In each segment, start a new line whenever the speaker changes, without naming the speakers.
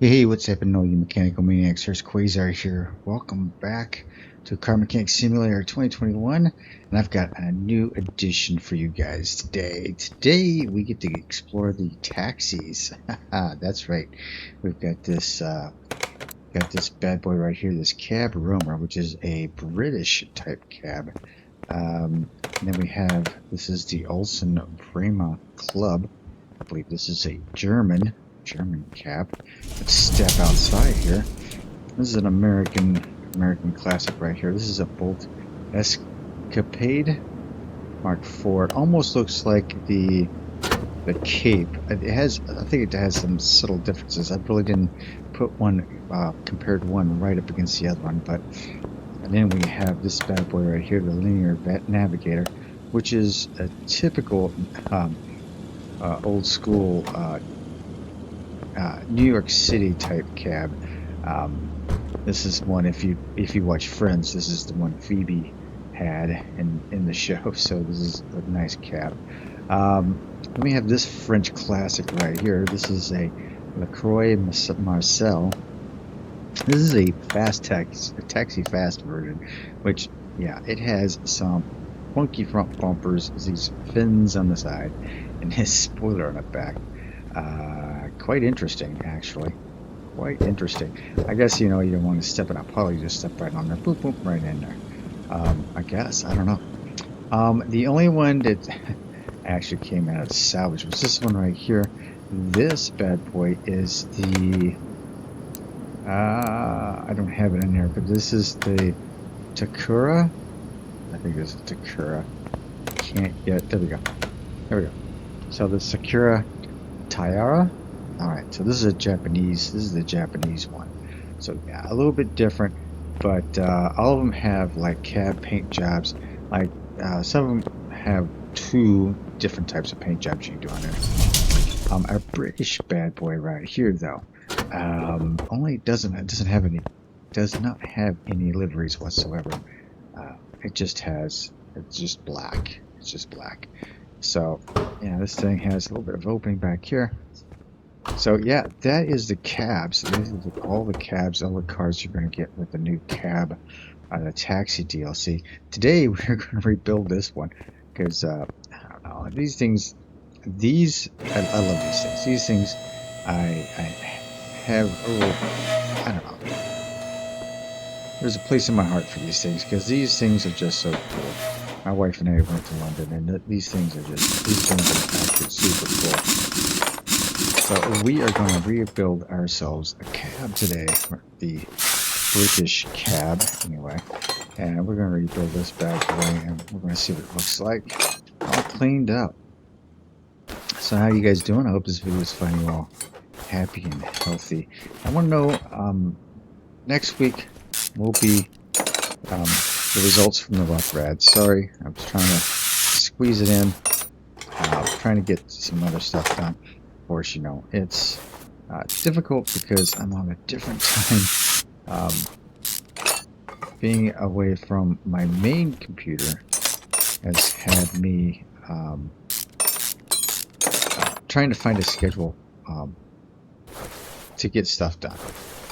Hey, what's happening, all you mechanical maniacs? Here's Quayzar here. Welcome back to Car Mechanic Simulator 2021, and I've got a new addition for you guys today. Today we get to explore the taxis. That's right. We've got this bad boy right here, this cab roamer, which is a British type cab. And then we have this is the Olsen Pramie Club. I believe this is a German cab. Let's step outside here. This is an American classic right here. This is a Bolt Escapade Mark IV. It almost looks like the Cape. It has, I think it has some subtle differences. I really didn't put one compared one right up against the other one, but and then we have this bad boy right here, the linear Navigator, which is a typical old school New York City type cab. This is one, if you watch Friends, this is the one Phoebe had in the show. So this is a nice cab. Then we have this French classic right here. This is a Royale Marseille. This is a taxi fast version, which, yeah, it has some funky front bumpers, these fins on the side, and his spoiler on the back. Quite interesting, actually. Quite interesting. I guess, you don't want to step in a puddle, you just step right on there, boop, boop, right in there. I guess, I don't know. The only one that actually came out of salvage was this one right here. This bad boy is the, I don't have it in here, but this is the Takura. I think this is Takura. Can't get, there we go. So the Sakura Tiara. Alright, so this is the Japanese one. So yeah, a little bit different, but all of them have like cab paint jobs. Like some of them have two different types of paint jobs you can do on there. Our British bad boy right here, though, only does not have any liveries whatsoever. It's just black. It's just black. So yeah, this thing has a little bit of opening back here. So yeah, that is the cabs. These are all the cabs, all the cars you're going to get with the new cab, the taxi DLC. Today we're going to rebuild this one because I don't know, these things. I love these things. These things I have. Oh, I don't know. There's a place in my heart for these things because these things are just so cool. My wife and I went to London, and these things are actually super cool. So we are going to rebuild ourselves a cab today, the British cab, anyway. And we're going to rebuild this bad boy, and we're going to see what it looks like, all cleaned up. So how you guys doing? I hope this video is finding you all happy and healthy. I want to know, next week will be the results from the Rot2Rad. Sorry, I was trying to squeeze it in, trying to get some other stuff done. Of course, it's difficult because I'm on a different time. Being away from my main computer has had me trying to find a schedule to get stuff done.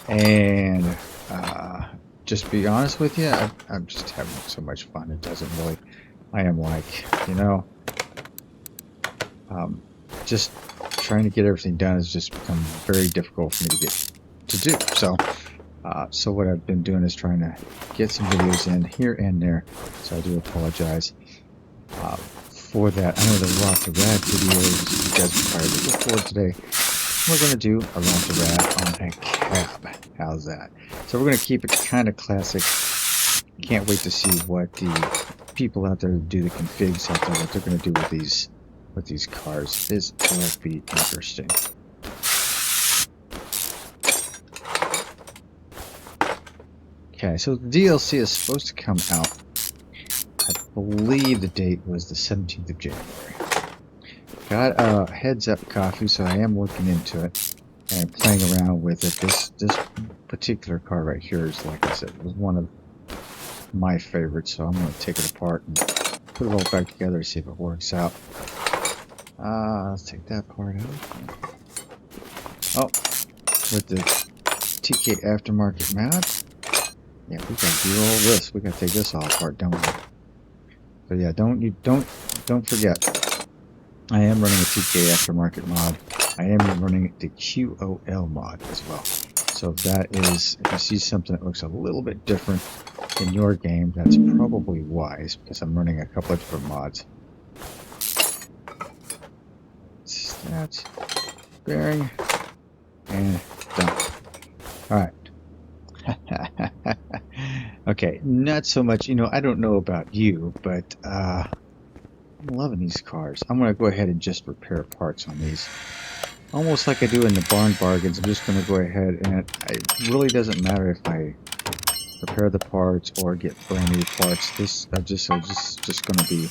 And just be honest with you, I'm just having so much fun. It doesn't really, I am like, just trying to get everything done has just become very difficult for me to get to do. So what I've been doing is trying to get some videos in here and there. So I do apologize for that. I know the Rot2Rad videos you guys are probably looking forward today. We're going to do a Rot2Rad on a cab. How's that? So we're going to keep it kind of classic. Can't wait to see what the people out there who do the configs out there, what they're going to do with these cars. This will be interesting. Okay, so the DLC is supposed to come out. I believe the date was the 17th of January. Got a heads up copy, so I am looking into it and playing around with it. This particular car right here is, like I said, was one of my favorites, so I'm going to take it apart and put it all back together, see if it works out. Let's take that part out. Oh, with the TK aftermarket mod. Yeah, we gotta do all this. We gotta take this all apart, don't we? So yeah, don't forget. I am running a TK aftermarket mod. I am running the QOL mod as well. So that is, if you see something that looks a little bit different in your game, that's probably wise, because I'm running a couple of different mods. That's bearing and done. Alright. Okay, not so much, I don't know about you, but I'm loving these cars. I'm going to go ahead and just repair parts on these. Almost like I do in the barn bargains, I'm just going to go ahead and it really doesn't matter if I repair the parts or get brand new parts. This just going to be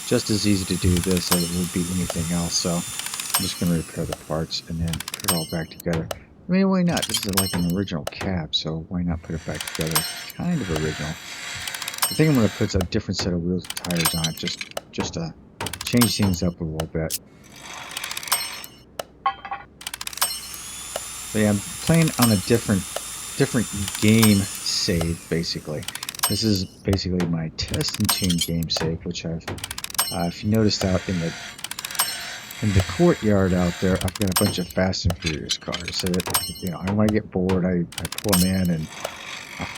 just as easy to do this as it would be anything else. So I'm just going to repair the parts and then put it all back together. I mean, why not? This is like an original cab, so why not put it back together? Kind of original. I think I'm going to put a different set of wheels and tires on it, just to change things up a little bit. So yeah, I'm playing on a different game save, basically. This is basically my test and tune game save, which I've, if you noticed out in the courtyard out there, I've got a bunch of Fast and Furious cars. So that, I want to get bored, I pull them in, and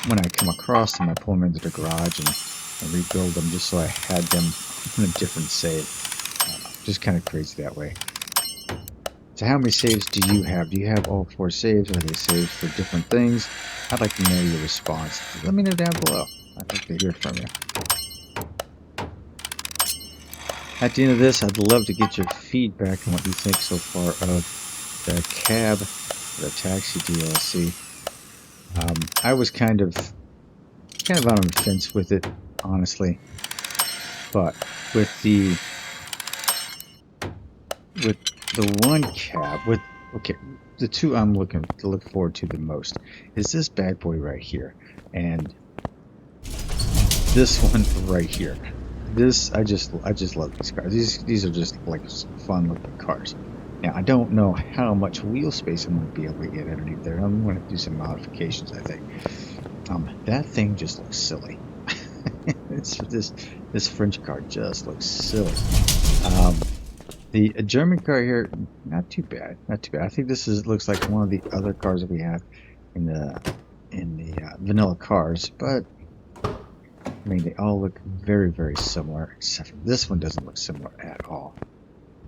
when I come across them, I pull them into the garage and rebuild them just so I had them on a different save. Just kind of crazy that way. So how many saves do you have? Do you have all 4 saves? Are they saves for different things? I'd like to know your response. Let me know down below. I'd like to hear from you. At the end of this, I'd love to get your feedback on what you think so far of the cab, the taxi DLC. I was kind of on the fence with it, honestly. But with the one cab, the two I'm looking to look forward to the most is this bad boy right here, and this one right here. This I just love these cars. These are just like fun looking cars. Now I don't know how much wheel space I'm going to be able to get underneath there. I'm going to do some modifications, I think. That thing just looks silly. This French car just looks silly. The German car here, not too bad, not too bad. I think this looks like one of the other cars that we have in the vanilla cars, but I mean they all look very, very similar, except for this one doesn't look similar at all.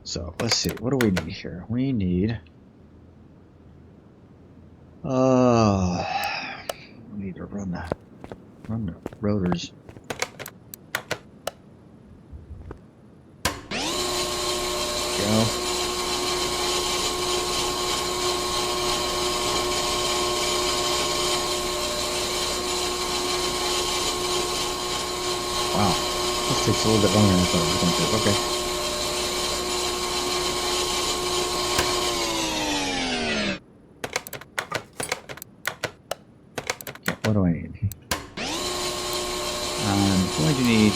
So let's see, what do we need here? We need we need to run the rotors. Go. Wow, this takes a little bit longer than I thought it was going to. Okay. What do I need? I'm going to need a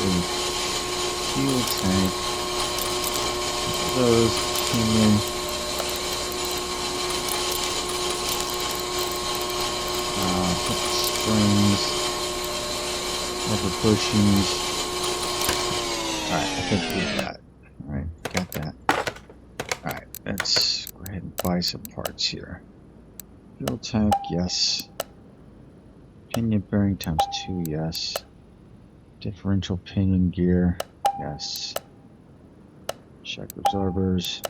fuel tank. Those pinion. Springs. Rubber bushings. Alright, I think we got it. Alright, got that. Alright, let's go ahead and buy some parts here. Fuel tank, yes. Pinion bearing times 2, yes. Differential pinion gear, yes. Shock absorbers.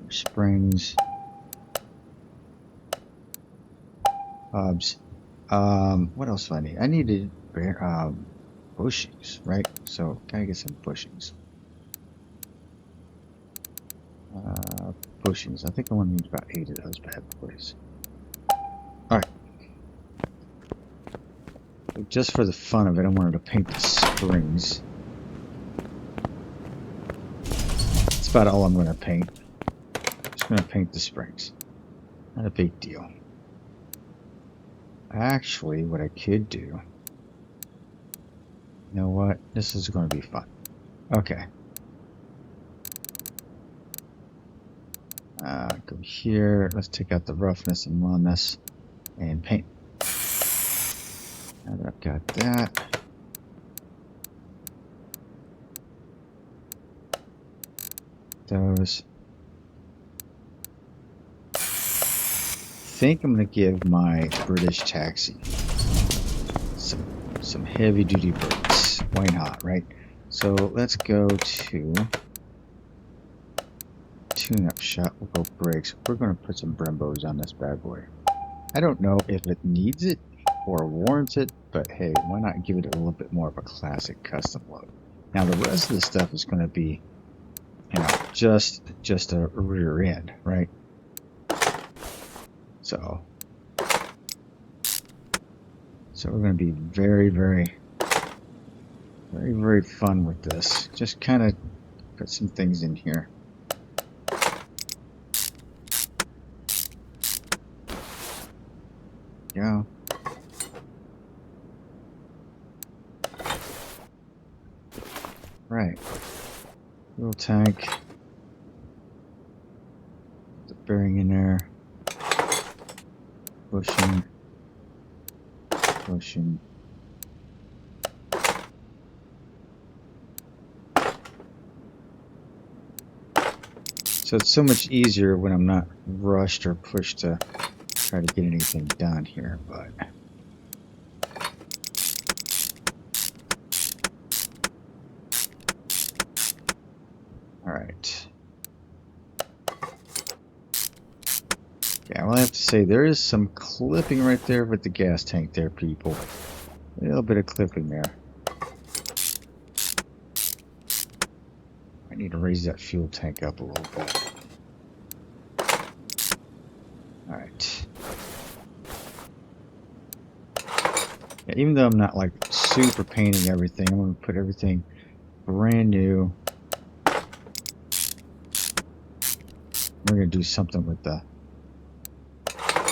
Springs. Hubs. What else do I need? I needed bushings, right? So gotta get some bushings. Bushings. I think I want to need about 8 of those bad boys. Alright. Just for the fun of it, I wanted to paint the springs. That's about all I'm going to paint. Just going to paint the springs. Not a big deal. Actually, what I could do... You know what? This is going to be fun. Okay. Go here. Let's take out the roughness and roughness and paint. Now that I've got that. Those. I think I'm going to give my British taxi some heavy duty brakes. Why not, right? So let's go to tune-up shot. We'll go brakes. We're going to put some Brembos on this bad boy. I don't know if it needs it or warrants it, but hey, why not give it a little bit more of a classic custom look? Now the rest of the stuff is going to be, you know, just a rear end, right? So we're going to be very fun with this. Just kind of put some things in here. Yeah. Right. Fuel tank. The bearing in there. Bushing. Bushing. So it's so much easier when I'm not rushed or pushed to try to get anything done here, but all right. Yeah, well, I have to say there is some clipping right there with the gas tank there, people. A little bit of clipping there. I need to raise that fuel tank up a little bit. All right. Yeah, even though I'm not like super painting everything, I'm going to put everything brand new. We're going to do something with the.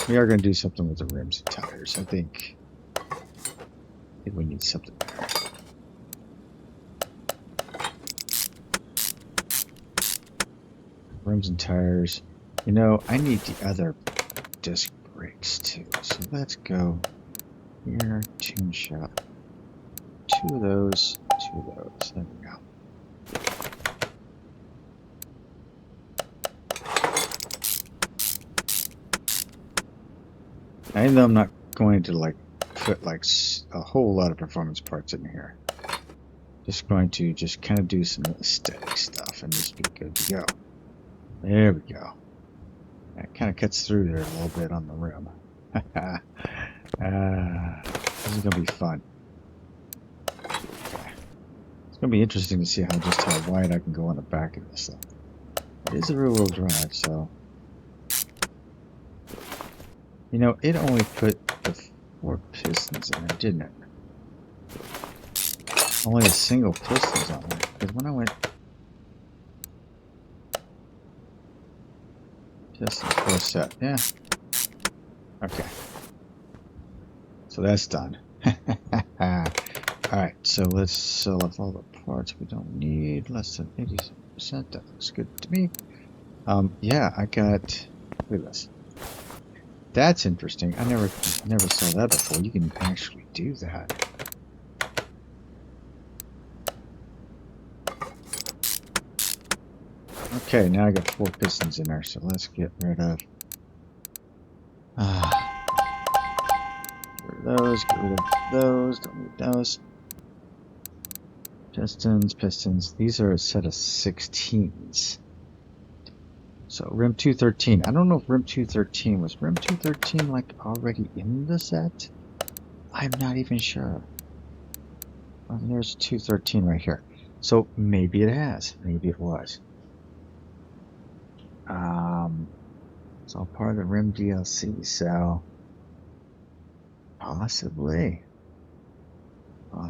We are going to do something with the rims and tires. I think we need something there. Rims and tires. You know, I need the other disc brakes too. So let's go here, tune shop. Two of those. There we go. Even though I'm not going to like put like a whole lot of performance parts in here, just going to just kind of do some aesthetic stuff and just be good to go. There we go. That kind of cuts through there a little bit on the rim. This is gonna be fun. Okay. It's gonna be interesting to see how wide I can go on the back of this thing. It is a rear-wheel drive, so. You know, it only put the 4 pistons in there, didn't it? Only a single piston's on there. Because when I went piston 4 set, yeah. Okay. So that's done. Alright, so let's sell off all the parts we don't need. Less than 87%. That looks good to me. Yeah, I got. Look at this. That's interesting. I never saw that before. You can actually do that. Okay, now I got 4 pistons in there, so let's get rid of those, get rid of those, don't need those. Pistons. These are a set of 16s. So rim 213. I don't know if rim 213 was rim 213 like already in the set. I'm not even sure. Well, there's 213 right here. So maybe it has. Maybe it was. It's all part of the rim DLC. So possibly. All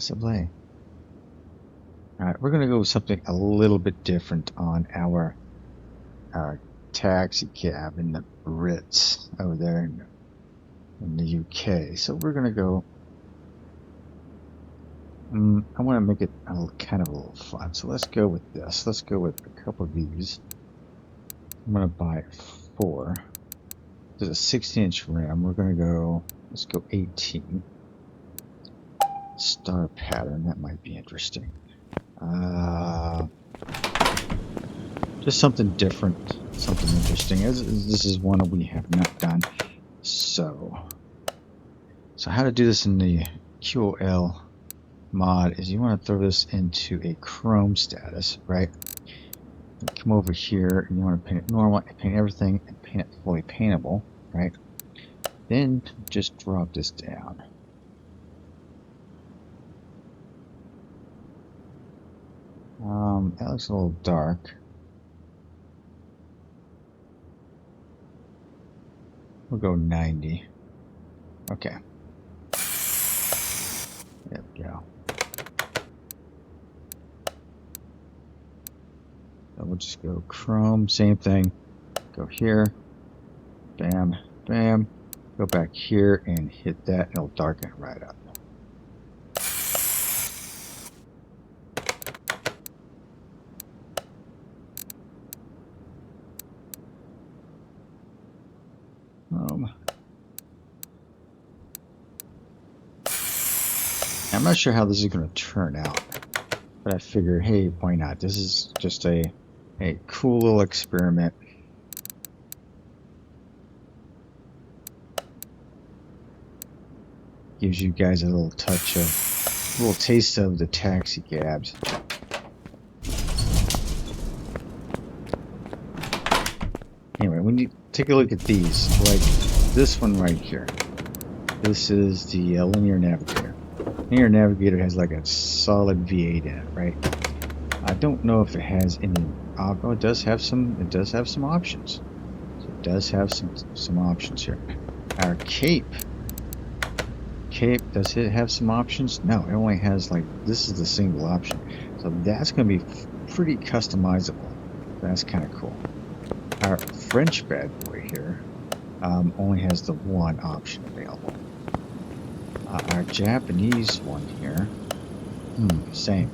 right, we're gonna go with something a little bit different on our taxi cab in the Ritz over there in the UK. So we're gonna go. I want to make it kind of a little fun. So let's go with this. Let's go with a couple of these. I'm gonna buy 4. There's a 16-inch rim. We're gonna go, let's go 18. Star pattern, that might be interesting. Just something different, something interesting. This is one we have not done. So how to do this in the QOL mod is you want to throw this into a chrome status, right? Come over here and you want to paint it normal, paint everything, and paint it fully paintable, right? Then just drop this down. That looks a little dark. We'll go 90. Okay. There we go. So we'll just go chrome, same thing. Go here. Bam, bam. Go back here and hit that, and it'll darken it right up. I'm not sure how this is going to turn out, but I figure, hey, why not? This is just a cool little experiment. Gives you guys a little touch of, a little taste of the taxi cabs. Anyway, when you take a look at these, like this one right here, this is the linear navigator. Linear navigator has like a solid V8 in it, right? I don't know if it has any. Oh, it does have some. It does have some options. So it does have some options here. Our cape. Does it have some options? No, it only has like, this is the single option. So that's going to be pretty customizable. That's kind of cool. Our French bad boy here only has the one option available. Our Japanese one here, same.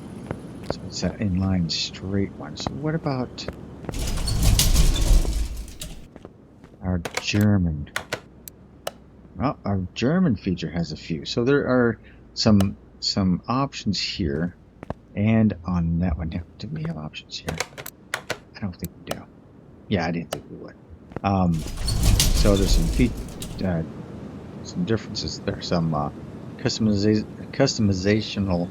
So it's that inline straight one. So what about our German? Well, our German feature has a few. So there are some options here, and on that one. Do we have options here? I don't think we do. Yeah, I didn't think we would. So there's some differences there. Some customizational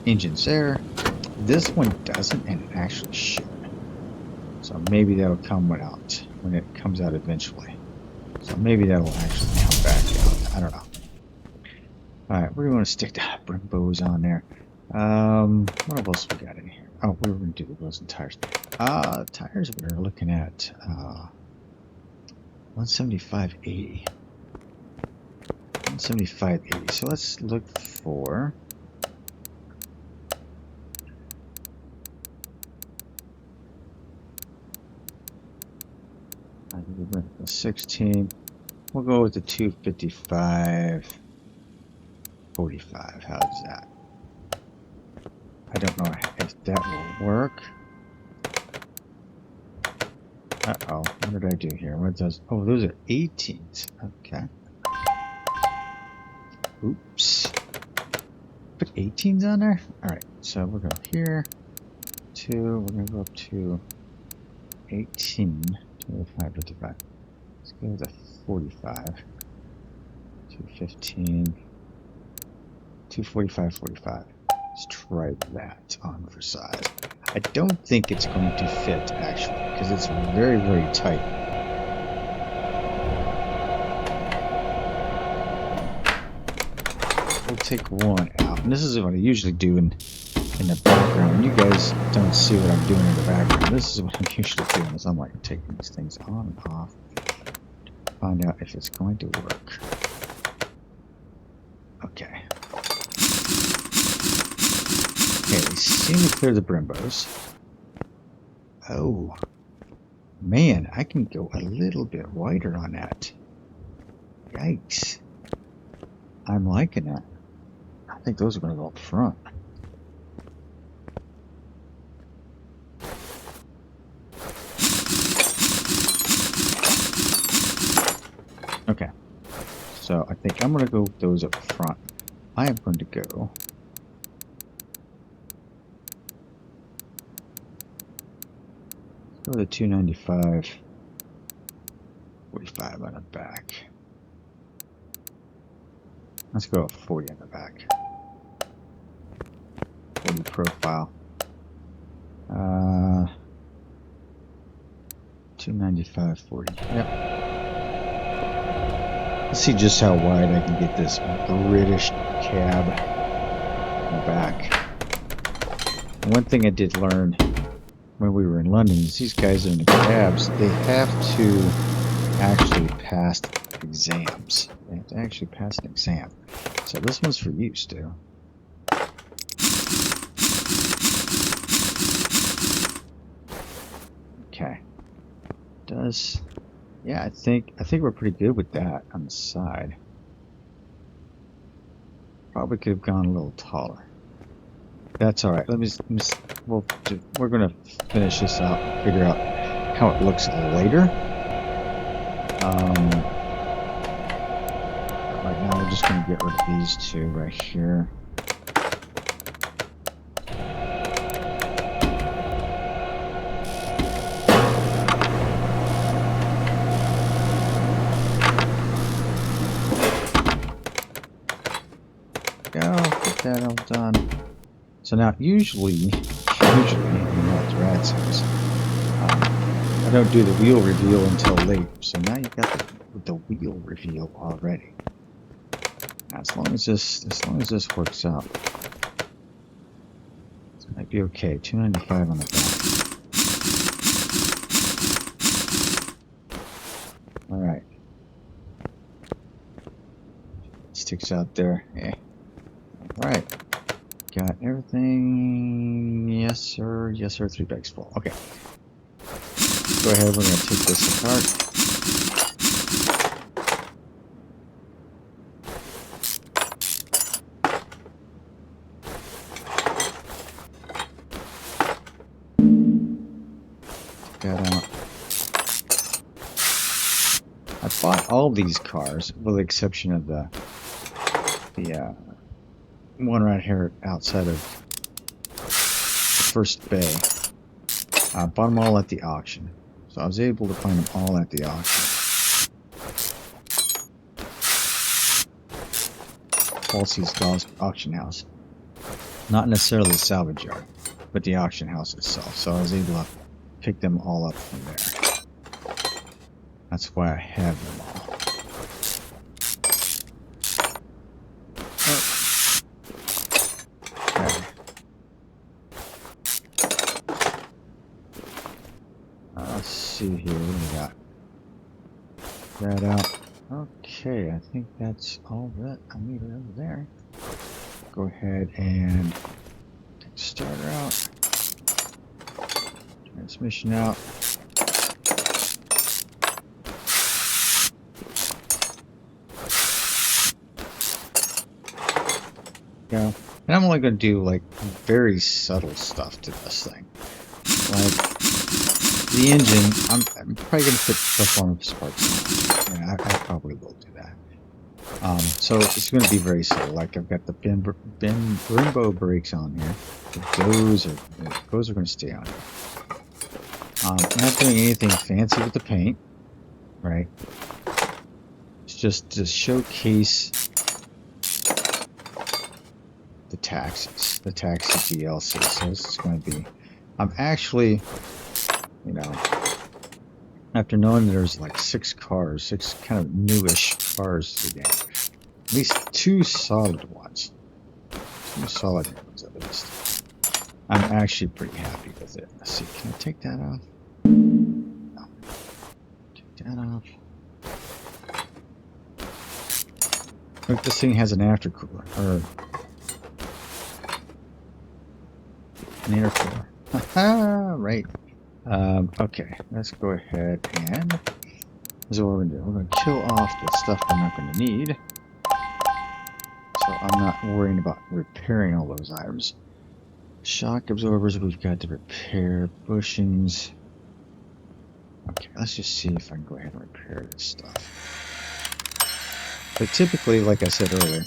engines there. This one doesn't, and it actually should. So maybe that'll come when it comes out eventually. So maybe that'll actually come back out. I don't know. Alright, we're going to stick the Brimbos on there. What else we got in here? Oh, we were going to do the wheels and tires. Tires we're looking at 175.80. 175.80. So let's look for we went with the 16. We'll go with the 255.45. How's that? I don't know if that will work. Uh-oh. What did I do here? What does... Oh, those are 18s. Okay. Oops. Put 18s on there? Alright, so we'll go here. We're going to go up to 18. 25, 55. Let's go to 45. 215. 245, 45. Let's try that on for size. I don't think it's going to fit, actually, because it's very, very tight. We'll take one out. And this is what I usually do in the background. You guys don't see what I'm doing in the background. This is what I'm usually doing, is I'm like taking these things on and off to find out if it's going to work. Okay. Okay, we seem to clear the Brimbos. Oh. Man, I can go a little bit wider on that. Yikes. I'm liking that. I think those are going to go up front. Okay. So I think I'm going to go with those up front. I am going to go. Let's go with a 295. 45 on the back. Let's go with 40 on the back. 40 profile. 295, 40. Yep. Let's see just how wide I can get this British cab in the back. And one thing I did learn when we were in London is these guys in the cabs, they have to actually pass exams. They have to actually pass an exam. So this one's for you, Stu. Okay. Yeah, I think we're pretty good with that on the side. Probably could have gone a little taller. That's all right. We're gonna finish this out and figure out how it looks later. Right now we're just gonna get rid of these two right here. That all done. So now, usually in the Rot2Rad series, I don't do the wheel reveal until late. So now you've got the wheel reveal already. Now, as long as this works out, this might be okay. 295 on the back. All right. Sticks out there. Yeah. Alright, got everything. Yes, sir. Yes, sir. 3 bags full. Okay. Go ahead. We're going to take this apart. Take that out. I bought all these cars, with the exception of the one right here outside of the first bay. I bought them all at the auction. So I was able to find them all at the auction. Halsey's auction house. Not necessarily the salvage yard, but the auction house itself. So I was able to pick them all up from there. That's why I have them all. See here, what do we got? That out. Okay, I think that's all that I need over there. Go ahead and take the starter out. Transmission out. Go. And I'm only going to do like very subtle stuff to this thing. Like the engine, I'm probably going to put performance parts in. Yeah, I probably will do that. So it's going to be very subtle. Like I've got the Brembo brakes on here. Those are going to stay on here. I'm not doing anything fancy with the paint, right? It's just to showcase the taxis DLC. So this is going to be. I'm actually. You know, after knowing there's like 6 kind of newish cars to the game, at least 2 solid ones. 2 solid ones at least. I'm actually pretty happy with it. Let's see, can I take that off? No. Take that off. Look, this thing has an intercooler, or an intercooler. Haha, right. Okay, let's go ahead and this is what we're going to do. We're going to kill off the stuff we're not going to need. So I'm not worrying about repairing all those items. Shock absorbers we've got to repair. Bushings. Okay, let's just see if I can go ahead and repair this stuff. But typically, like I said earlier,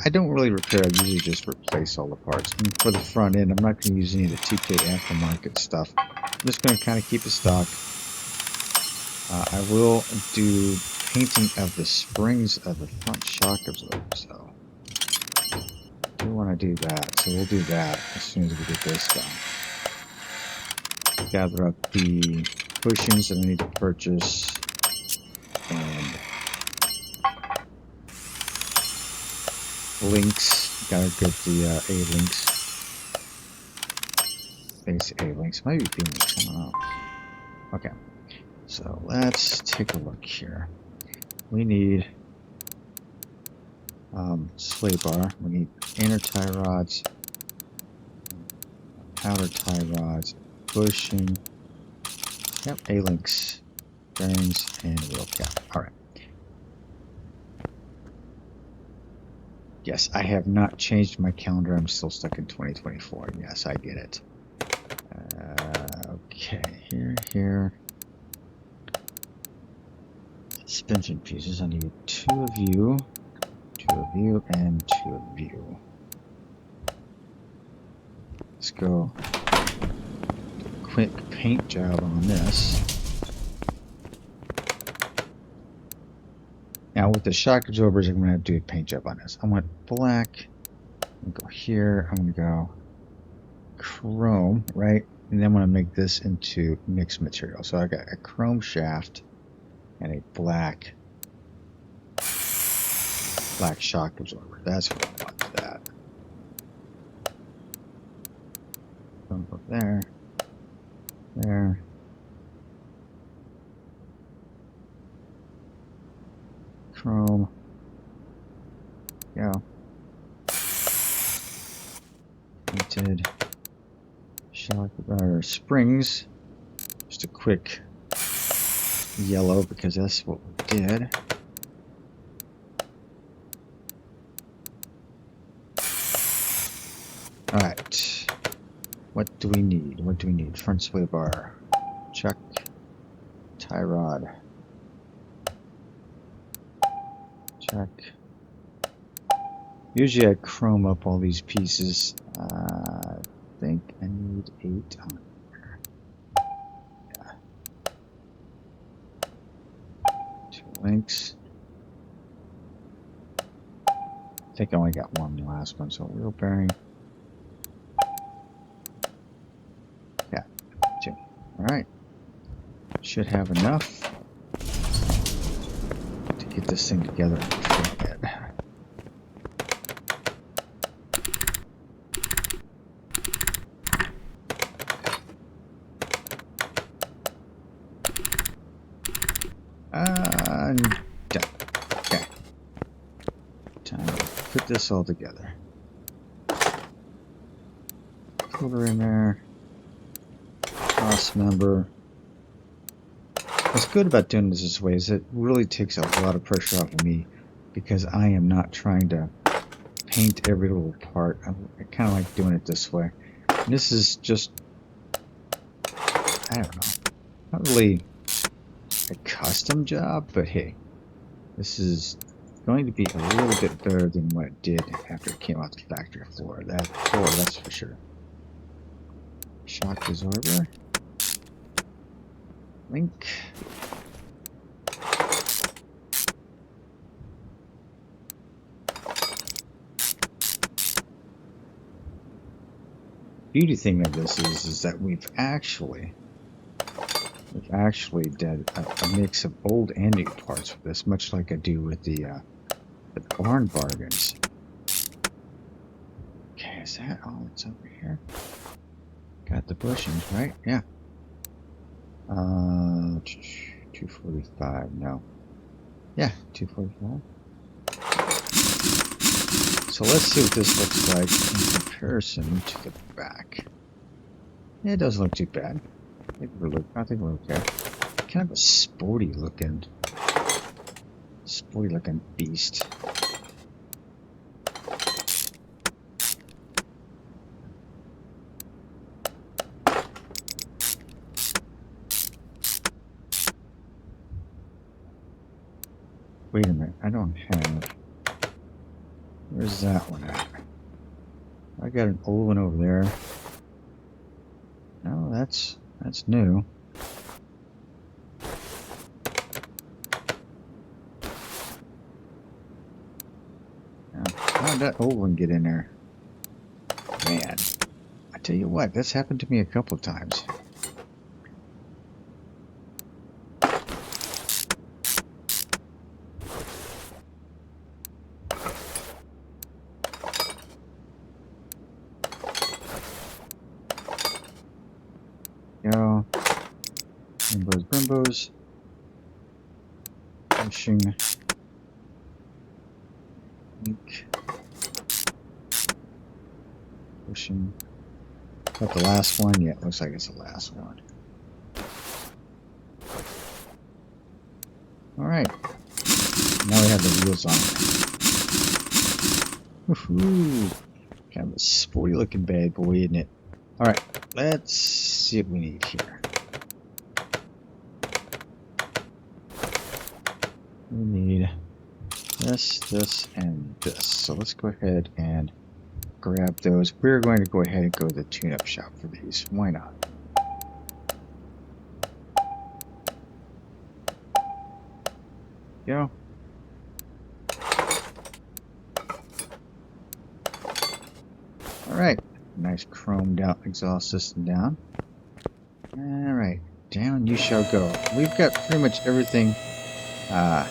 I don't really repair, I usually just replace all the parts. And for the front end, I'm not going to use any of the 2K aftermarket stuff. I'm just going to kind of keep it stock. I will do painting of the springs of the front shock absorber, so I do want to do that. So we'll do that as soon as we get this done. Gather up the bushings that I need to purchase, and links. Gotta get the A links. Base A links. Maybe B links. I don't know. Okay. So let's take a look here. We need sway bar. We need inner tie rods, outer tie rods, bushing. Yep, A links, bearings, and wheel cap. All right. Yes, I have not changed my calendar. I'm still stuck in 2024. Yes, I get it. Okay, here. Suspension pieces. I need 2 of you, and 2 of you. Let's go. Quick paint job on this. Now with the shock absorbers, I'm going to do a paint job on this. I want black. I'm going to go here. I'm going to go chrome, right? And then I'm going to make this into mixed material. So I got a chrome shaft and a black shock absorber. That's what I want. That. Go there. There. Chrome. Go. Painted shock springs. Just a quick yellow because that's what we did. All right. What do we need? What do we need? Front sway bar. Check. Tie rod. Check. Usually I chrome up all these pieces. I think I need 8 on here. Yeah. 2 links. I think I only got 1 last one, so wheel bearing. Yeah, 2. Alright. Should have enough to get this thing together and film it. Done. Okay. Time to put this all together. Cooler in there. Cross member. What's good about doing this way is it really takes a lot of pressure off of me because I am not trying to paint every little part. I kind of like doing it this way. And this is just, I don't know, not really a custom job, but hey, this is going to be a little bit better than what it did after it came out the factory floor. That's for sure. Shock absorber. Link. Beauty thing of this is that we've actually did a mix of old and new parts with this, much like I do with the barn bargains. Okay, is that all that's over here? Got the bushings, right? Yeah. 245, no. Yeah, 245. So let's see what this looks like in comparison to the back. Yeah, it doesn't look too bad. I think we're okay. Kind of a sporty looking beast. Wait a minute, I don't have... Where's that one at? I got an old one over there. No, that's new. Now, how did that old one get in there? Man, I tell you what, that's happened to me a couple of times. Go. Brimbos, brimbos. Pushing. Link. Pushing. Got the last one? Yeah, it looks like it's the last one. Alright. Now we have the wheels on. Woohoo! Kind of a sporty looking bad boy, isn't it? Alright, let's see what we need here. We need this, this, and this. So let's go ahead and grab those. We're going to go ahead and go to the tune-up shop for these. Why not? Go. Alright. Nice chromed out exhaust system down. Alright. Down you shall go. We've got pretty much everything done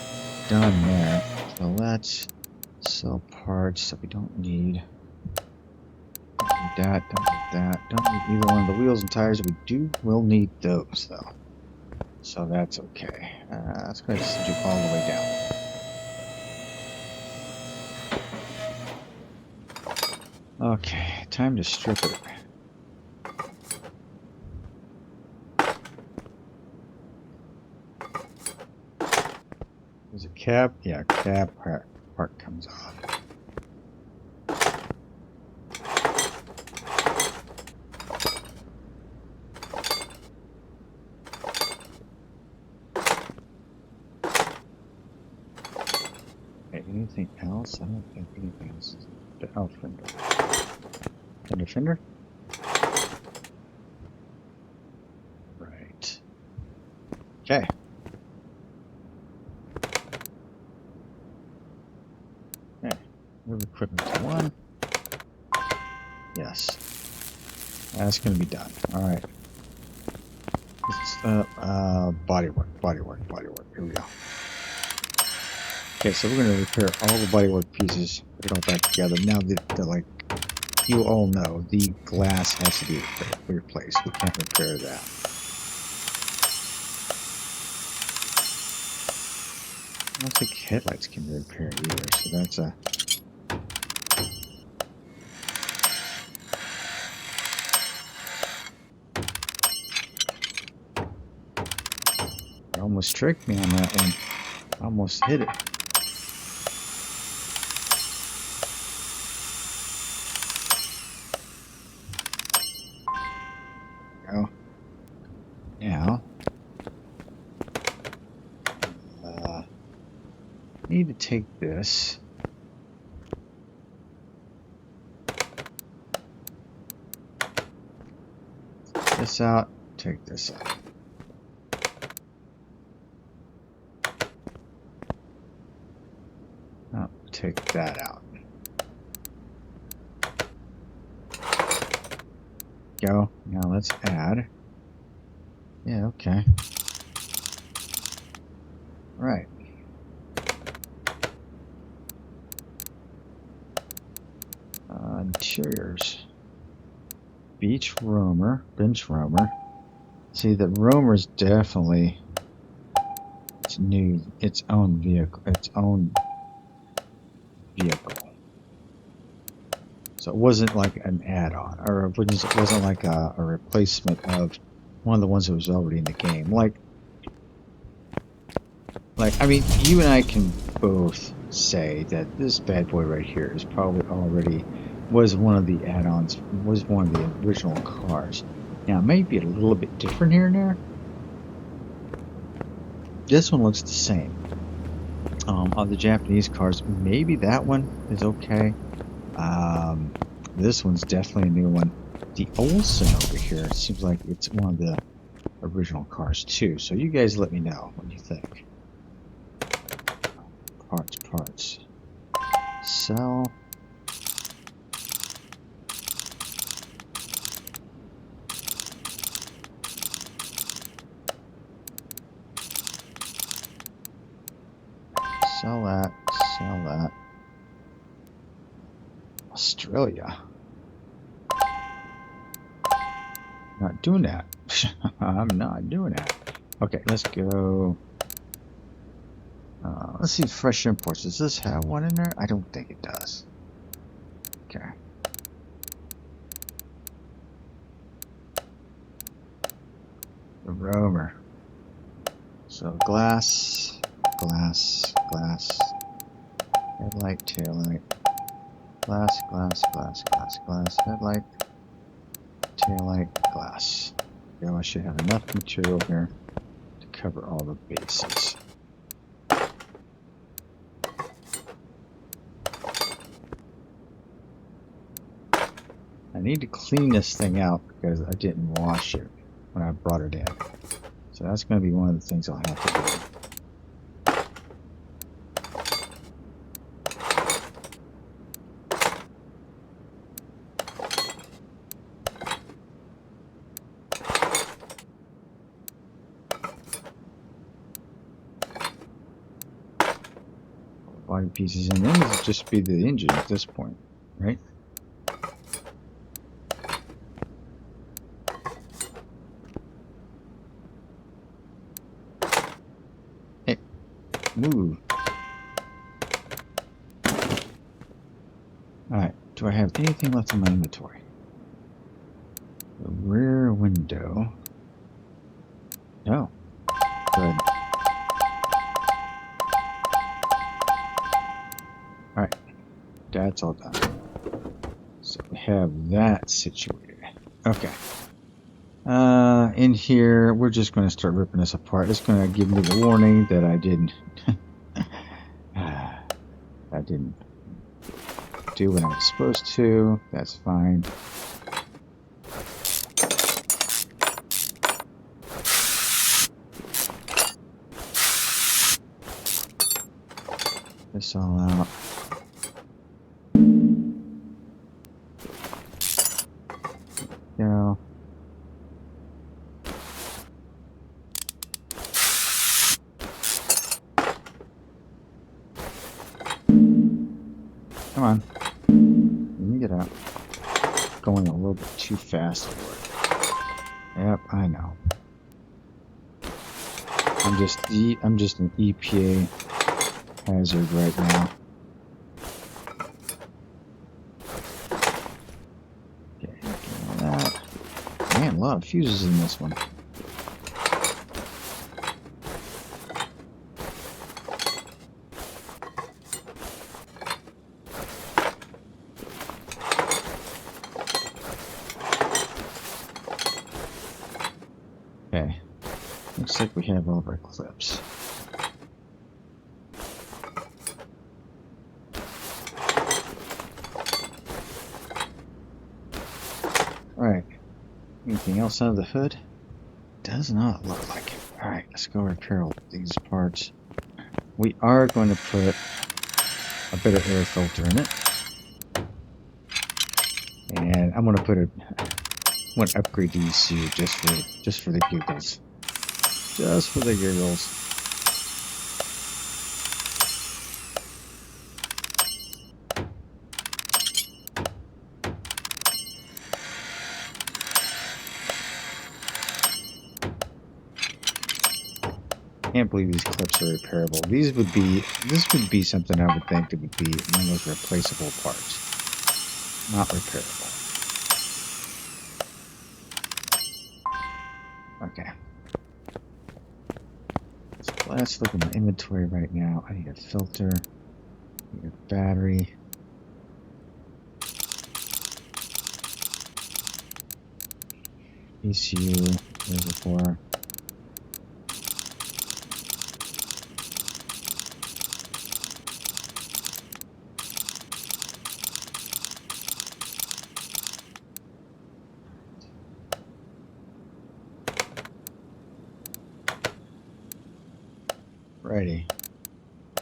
there. So let's sell parts that we don't need. Don't need that, don't need that, don't need either one of the wheels and tires. We'll need those though. So that's okay. Let's go ahead and do all the way down. Okay, time to strip it. There's a cap. Yeah, cap part comes off. Okay, anything else? I don't think anything else. Oh, fender. Fender? Right. Okay. Okay. Move equipment to 1. Yes. That's going to be done. Alright. Bodywork. Here we go. Okay, so we're going to repair all the bodywork pieces, put it all back together. Now that like you all know, the glass has to be replaced. We can't repair that. I don't think headlights can be repaired either, so that's a... You almost tricked me on that one. I almost hit it. Now, need to take this. This out, take this out. Now, take that out. Go. Now let's add. Yeah, okay. Right. Interiors. Bench roamer. See, the roamer's definitely its own vehicle. So it wasn't like an add-on, or it wasn't like a replacement of one of the ones that was already in the game. Like, I mean, you and I can both say that this bad boy right here is probably already was one of the add-ons, was one of the original cars. Now, it may be a little bit different here and there. This one looks the same. On the Japanese cars, maybe that one is okay. This one's definitely a new one. The Olsen over here seems like it's one of the original cars too. So you guys let me know what you think. Parts. Sell. Sell that. Australia. Not doing that. I'm not doing that. Okay, let's go. Let's see, fresh imports. Does this have one in there? I don't think it does. Okay. The roamer. So glass. Headlight, taillight. Glass. Headlight, taillight, glass. Yeah, I should have enough material here to cover all the bases. I need to clean this thing out because I didn't wash it when I brought it in. So that's going to be one of the things I'll have to do. Body pieces, and then it'll just be the engine at this point, right? Hey, move. Alright, do I have anything left in my inventory? The rear window. No. Good. Alright, that's all done. So we have that situated. Okay. In here, we're just going to start ripping this apart. It's going to give me the warning that I didn't do what I was supposed to. That's fine. This all out. Go. Come on. Let me get out. Going a little bit too fast for it. Yep, I know. I'm just an EPA hazard right now. Okay, all that. Man, a lot of fuses in this one. Okay, looks like we have all of our clips. Alright, anything else under the hood? Does not look like it. Alright, let's go repair all these parts. We are going to put a bit of air filter in it. And I'm going to upgrade the ECU just for the giggles. Just for the giggles. Can't believe these clips are repairable. This would be something I would think that would be one of those replaceable parts. Not repairable. Okay. So let's look at my inventory right now. I need a filter. I need a battery. ECU reservoir. Alrighty.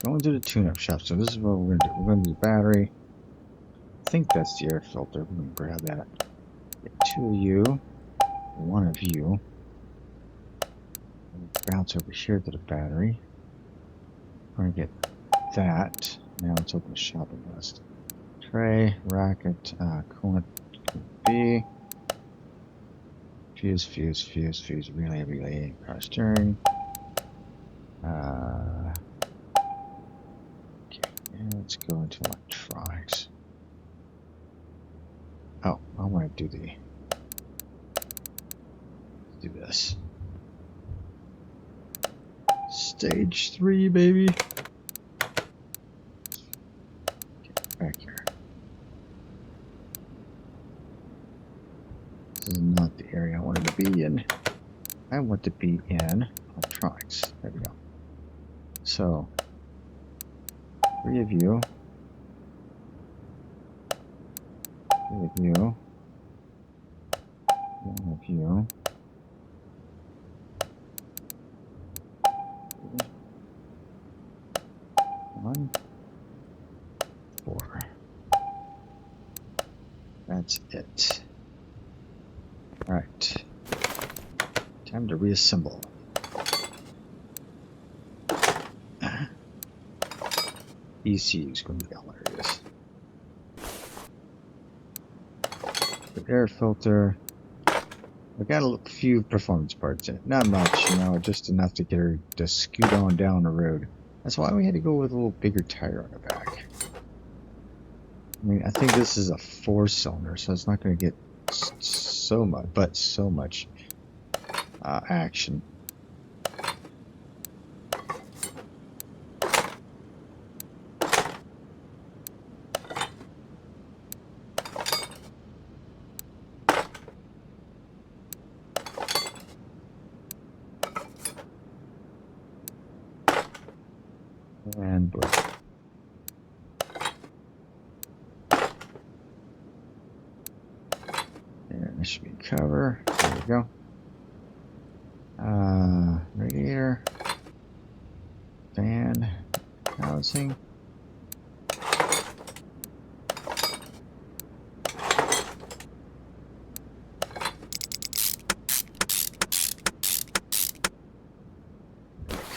Going to the tune-up shop. So this is what we're gonna do. We're gonna do the battery. I think that's the air filter. We're gonna grab that. Get 2 of you. 1 of you. Bounce over here to the battery. We're gonna get that. Now let's open the shopping list. Tray, racket, coolant B. Fuse, relay, power steering. Okay, and let's go into electronics. Oh, I want to do this. Stage 3, baby. Get back here. This is not the area I wanted to be in. I want to be in electronics. There we go. So, 3 of you. 3 of you. 1 of you. 1, 4. That's it. Alright. Time to reassemble. ECU is going to be hilarious. The air filter. We got a few performance parts in it. Not much, you know, just enough to get her to scoot on down the road. That's why we had to go with a little bigger tire on the back. I mean, I think this is a 4-cylinder, so it's not going to get so much action. And boom. And this should be cover. There we go. Radiator. Fan. Housing.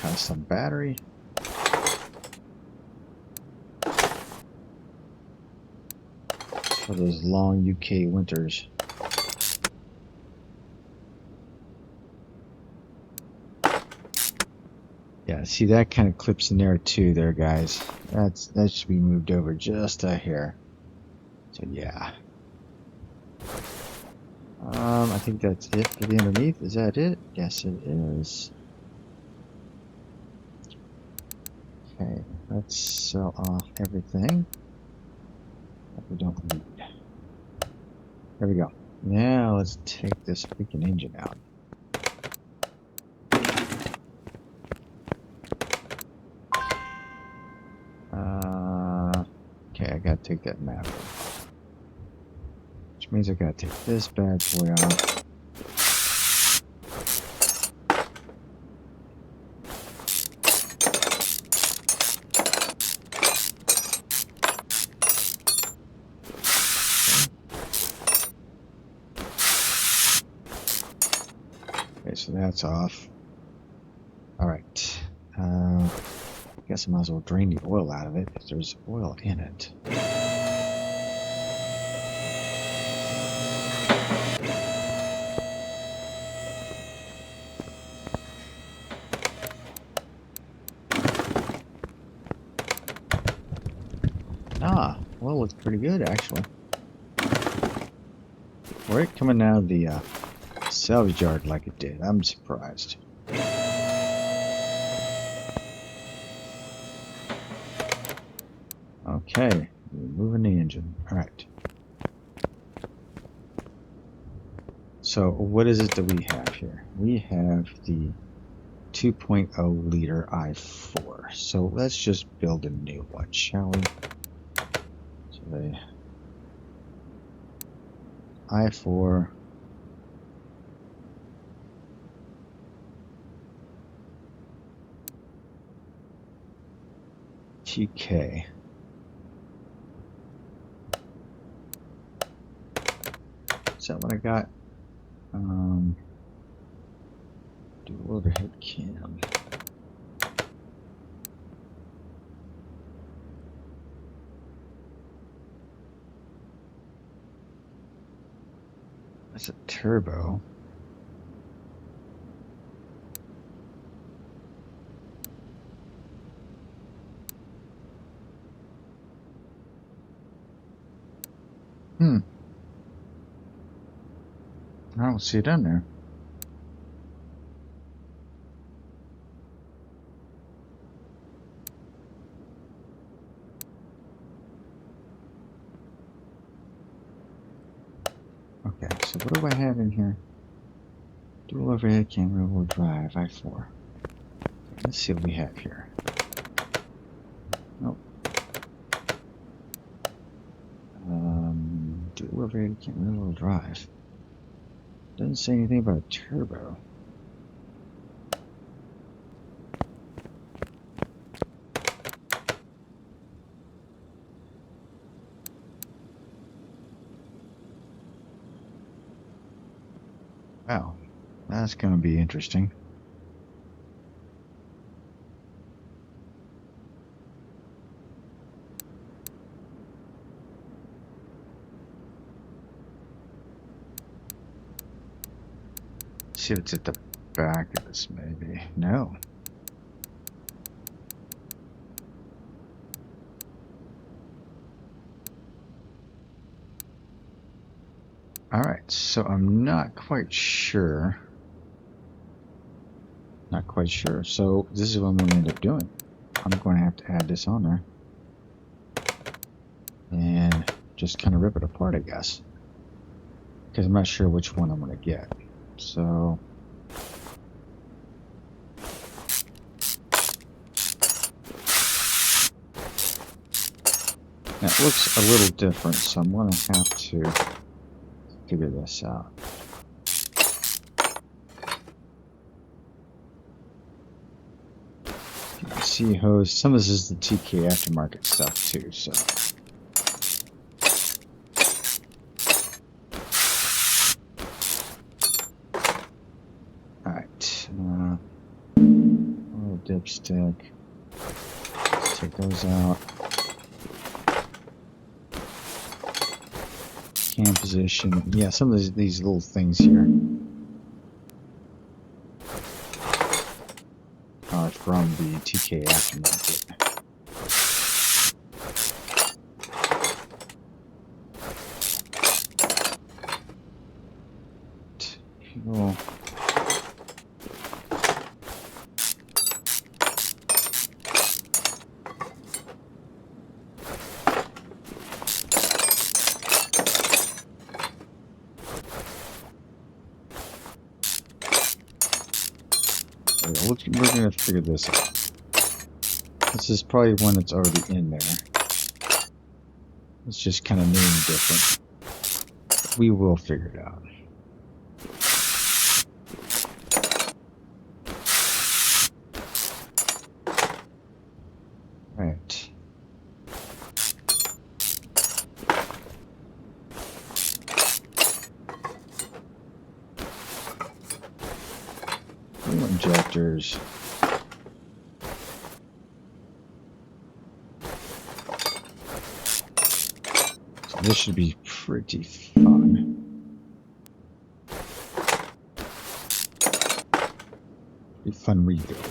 Custom battery. For those long UK winters. Yeah, see that kind of clips in there too there, guys. That should be moved over just a hair. So yeah. I think that's it for the underneath. Is that it? Yes it is. Okay, let's sell off everything that we don't need. There we go. Now let's take this freaking engine out. Okay, I gotta take that map off. Which means I gotta take this bad boy off. Okay, so that's off. Alright. Guess I might as well drain the oil out of it if there's oil in it. Well, looks pretty good actually. For it coming out of the salvage yard like it did, I'm surprised. Okay, removing the engine. Alright. So, what is it that we have here? We have the 2.0 liter i4. So, let's just build a new one, shall we? So, the i4. TK. Is that what I got? Dual overhead cam. That's a turbo. I don't see it on there. Okay, so what do I have in here? Dual overhead cam, rear-wheel drive, i4. Let's see what we have here. Nope. Dual overhead cam, rear-wheel drive. Doesn't say anything about a turbo. Wow, that's going to be interesting. See if it's at the back of this, maybe. No. Alright, so I'm not quite sure. Not quite sure. So this is what I'm going to end up doing. I'm going to have to add this on there. And just kind of rip it apart, I guess. Because I'm not sure which one I'm going to get. So now it looks a little different, so I'm going to have to figure this out. See hose. Some of this is the TK aftermarket stuff too, so. Dipstick. Let's take those out. Cam position. Yeah, some of these little things here are from the TK aftermarket. Cool. We're going to figure this out. This is probably one that's already in there. It's just kind of new and different. We will figure it out. Right. Fuel injectors. So this should be pretty fun. Pretty fun rebuild.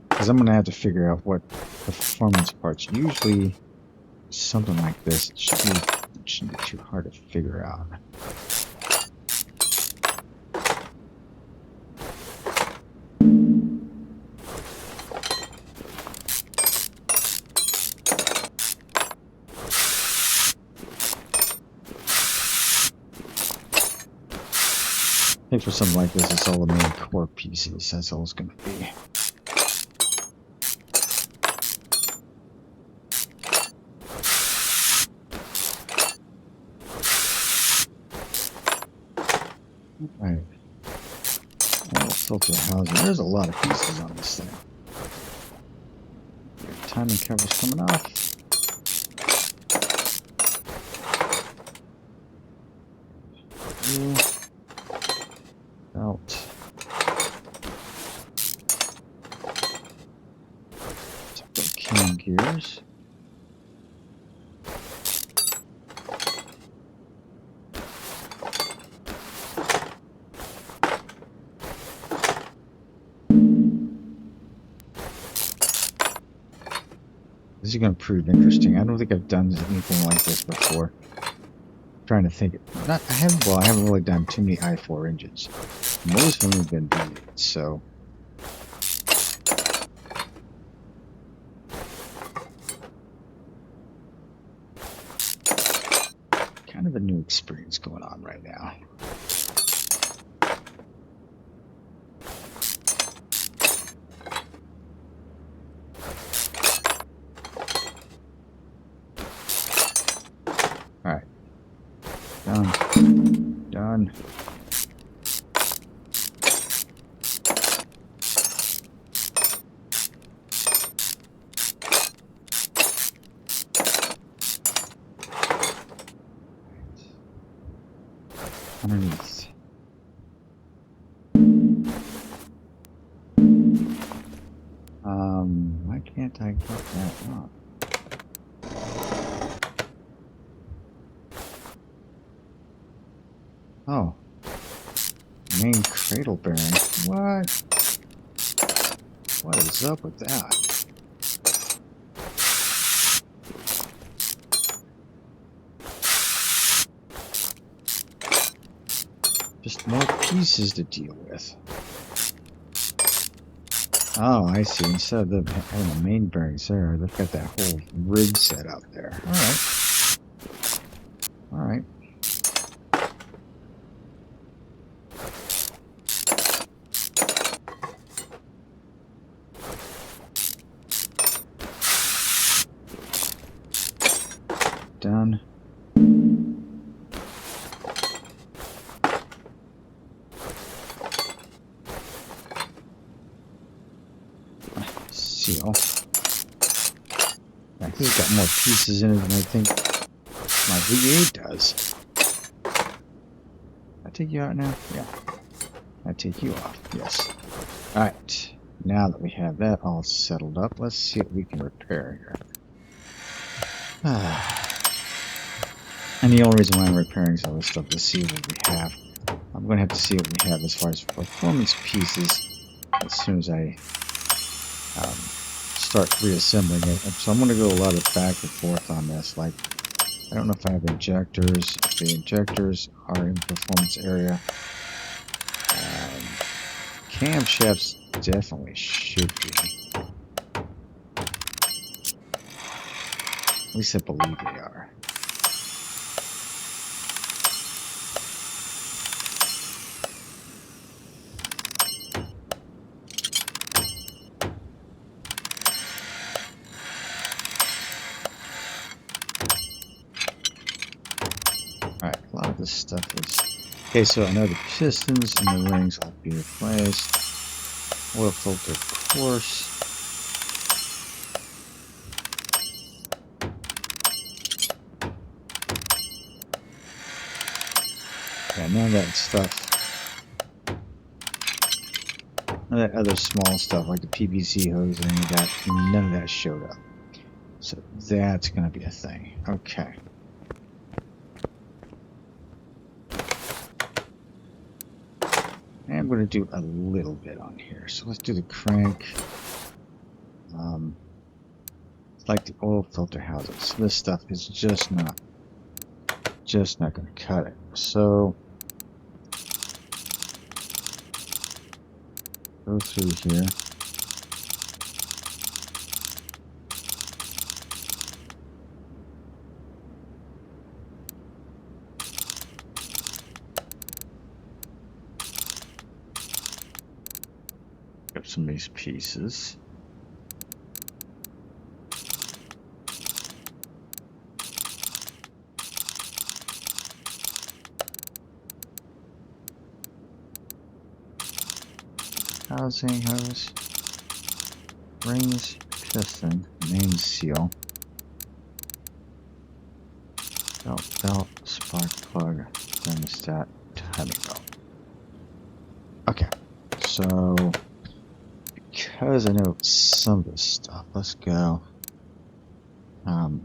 Because I'm going to have to figure out what performance parts. Usually something like this shouldn't be too hard to figure out. I think for something like this, it's all the main core pieces. That's all it's going to be. Alright. Filter housing. There's a lot of pieces on this thing. Right. timing cover's coming off. Belt. Cam gears. This is going to prove interesting. I don't think I've done anything like this before. I'm trying to think. I haven't really done too many i4 engines. Most of them have been V8, so. Kind of a new experience going on right now. Alright. Done. Underneath. Why can't I get that up? Oh. Main cradle bearing. What? What is up with that? Just more pieces to deal with. Oh, I see. Instead of having the main bearings there, they've got that whole rig set up there. Alright. Alright. Done. Seal. I think it's got more pieces in it than I think my V8 does. I take you out now? Yeah. I take you off. Yes. Alright. Now that we have that all settled up, let's see what we can repair here. And the only reason why I'm repairing all this stuff is to see what we have. I'm going to have to see what we have as far as performance pieces as soon as I start reassembling it. So I'm going to go a lot of back and forth on this. Like, I don't know if I have injectors. If the injectors are in the performance area. Camshafts definitely should be. At least I believe they are. Alright, a lot of this stuff is... Okay, so I know the pistons and the rings will be replaced. Oil filter, of course. Yeah, none of that stuff. None of that other small stuff like the PVC hose and any of that, none of that showed up. So that's going to be a thing. Okay. And I'm going to do a little bit on here. So let's do the crank. It's like the oil filter housing. So this stuff is just not going to cut it. So go through here. Grab some of these pieces. Housing hose, rings, piston, main seal, belt, spark plug, thermostat, timing belt. Okay, so because I know some of this stuff, let's go.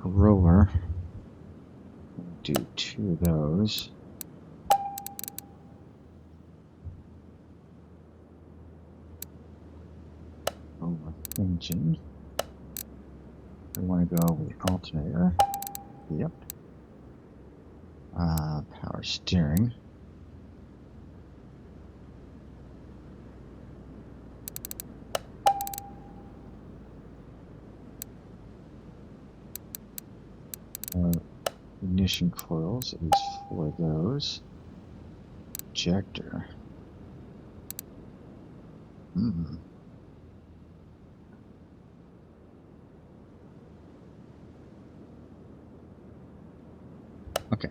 Roller. Do 2 of those. Over engine. We want to go with the alternator. Yep. Power steering. Ignition coils, at least 4 of those. Ejector. Okay,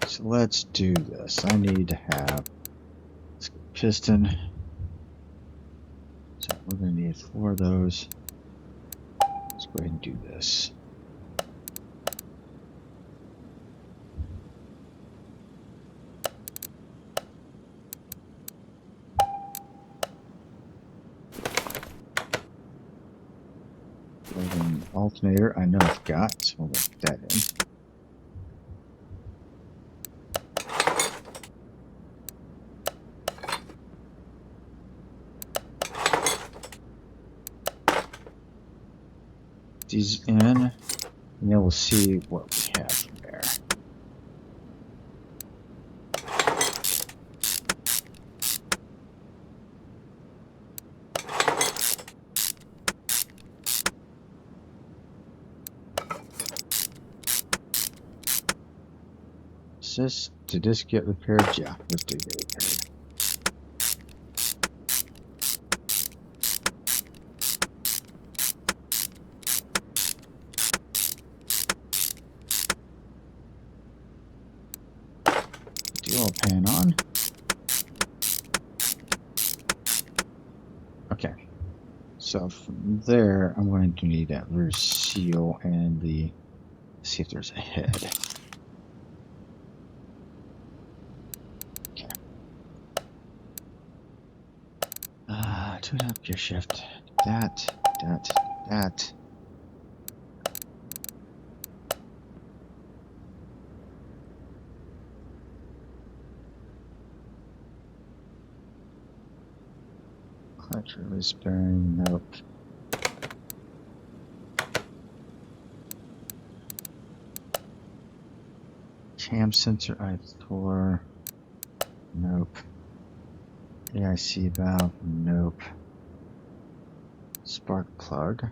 so let's do this. I need to have piston. So we're going to need 4 of those. Let's go ahead and do this. Alternator, I know I've got, so we'll put that in. These in, and then we'll see what we have from there. Did this get repaired? Yeah, this did get repaired. Dual pan on. Okay, so from there, I'm going to need that rear seal and the, see if there's a head. Okay. 2.5 gear shift. That. Clutch release bearing, nope. Cam sensor I4, nope. AIC valve, nope. Spark plug.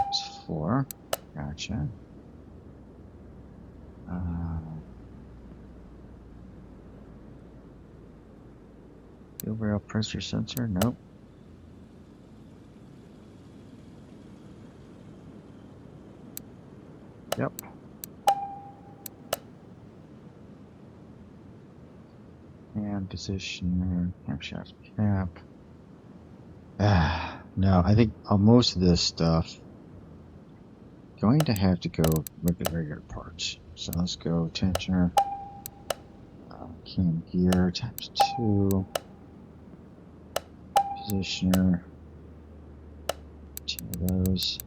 It's 4. Gotcha. Fuel rail pressure sensor, nope. Yep. And positioner, camshaft cap. No, I think most of this stuff going to have to go with the regular parts. So let's go tensioner, cam gear times 2, positioner, 2 of those.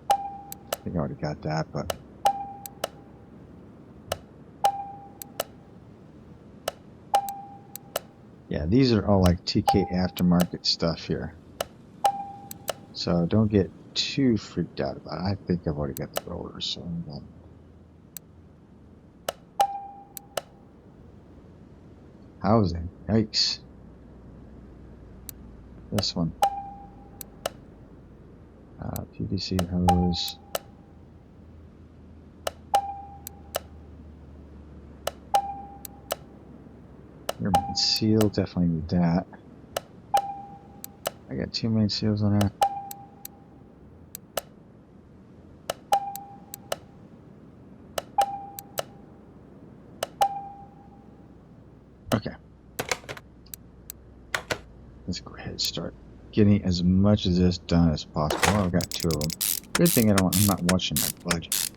I think I already got that, but yeah, these are all like TK aftermarket stuff here. So don't get too freaked out about it. I think I've already got the rollers, so I'm done. Housing, yikes. This one. PVC hose. Your main seal, definitely need that. I got 2 main seals on there. Okay. let's go ahead and start getting as much of this done as possible. Oh, I've got 2 of them. Good thing I'm not watching my budget.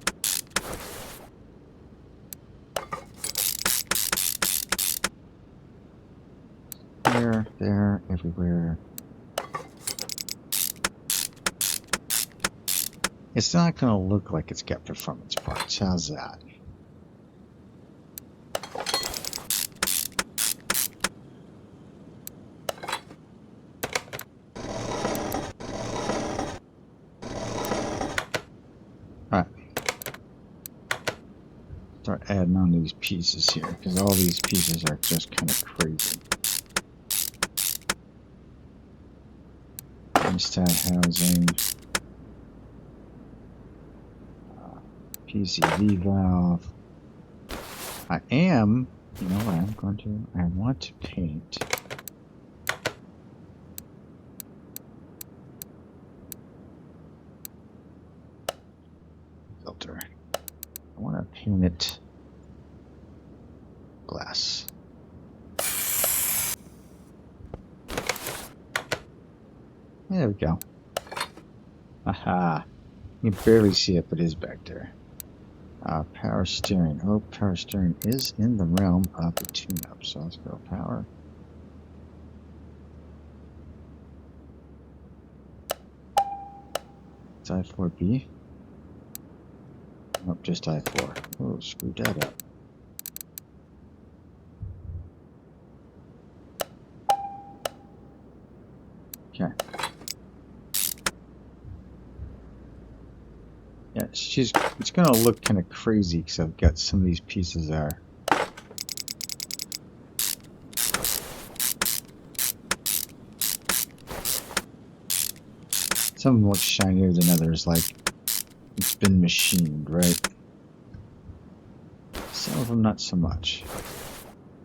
There, everywhere. It's not going to look like it's got performance parts. How's that? Alright. Start adding on these pieces here, because all these pieces are just kind of crazy. Thermostat housing. PCV valve. You know what I'm going to, I want to paint filter. I want to paint it glass. There we go. Aha. You can barely see it, but it is back there. Power steering. Oh, power steering is in the realm of the tune-up. So let's go power. It's I4B. Nope, just I4. Oh, screwed that up. Okay. Yeah, it's gonna look kind of crazy because I've got some of these pieces there. Some of them look shinier than others, like it's been machined, right? Some of them not so much.